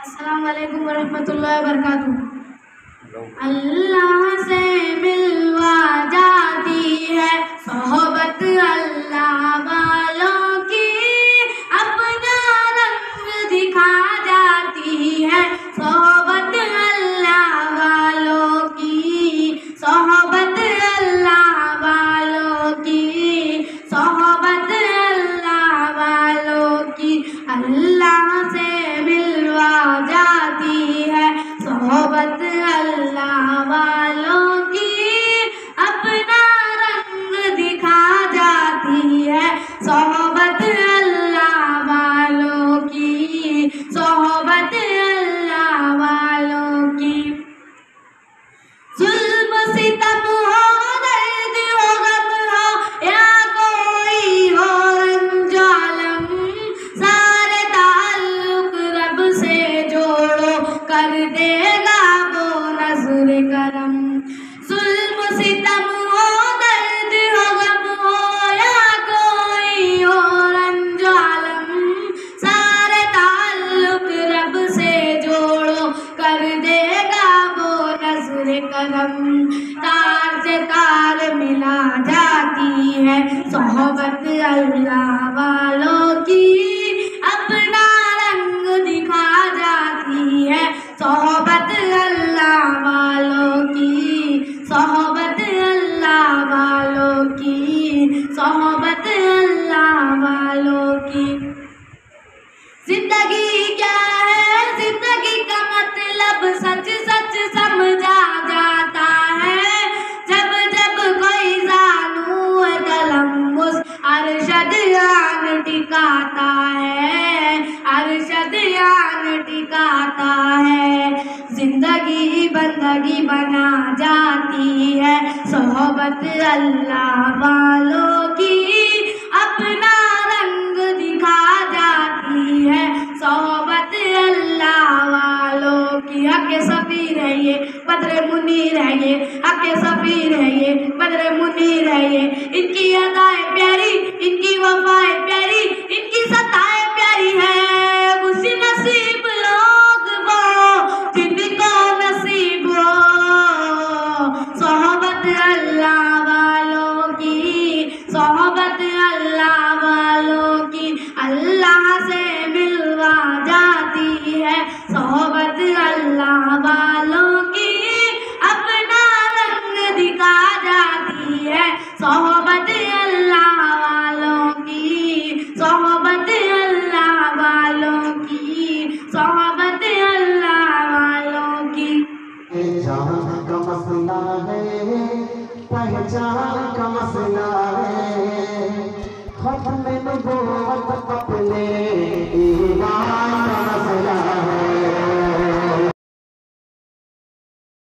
अस्सलाम वालेकुम वरहमतुल्लाहि वबरकातुहू। अल्लाह से मिलवा जाती है सोहबत अल्लाह वालों की, अपना रंग दिखा जाती है सोहबत अल्लाह वालों की, सोहबत अल्लाह वालों की, सोहबत अल्लाह वालों की। अल्लाह से मिलवा जाती है सोहबत अल्लाह वालों की, अपना रंग दिखा जाती है सोहबत अल्लाह वालों की, सोहबत अल्लाह वालों की। जुल्म सितम हो, दर्द हो, गम हो या कोई हो रंजो आलम, सारे ताल्लुक रब से जोड़ो, कर देगा वो नज़्र करम। जुल्म सितम हो, दर्द हो, गम हो या कोई हो रंजो आलम, सारे ताल्लुक रब से जोड़ो, कर देगा वो नज़्र करम। तार से तार मिला जाती है सोहबत अल्लाह वालों की, अपना रंग दिखा जाती है सोहबत अल्लाह वालों की, सोहबत अल्लाह वालों की, सोहबत अल्लाह वालों की। जिंदगी क्या है, जिंदगी का मतलब सच सच समझा जाता है, जब जब कोई जानू तलम्मुस अरशद यान टिकाता है, अरशद यान टिकाता है। जिंदगी बंदगी बना जाती है सोहबत अल्लाह वालों की, अपना रंग दिखा जाती है सोहबत अल्लाह वालों की। हक़ सफ़ीर है ये, बद्र मुनीर है ये, हक़ सफ़ीर है ये, बद्र मुनीर है ये। इनकी अदाएं प्यारी, इनकी वफ़ाएं प्यारी, इनकी सताएं प्यारी है। खुशी नसीब लोग वो जिनको नसीब हो सोहबत अल्लाह वालों की, सोहबत अल्लाह वालों की। अल्लाह से मिलवा जाती है सोहबत अल्लाह वालों की, अपना रंग दिखा जाती है सोहबत अल्लाह वालों की, सोहबत अल्लाह वालों की, सोहबत अल्लाह वालों की। जान का मसला है, पहचान का मसला है, खत्म नबूवत अपने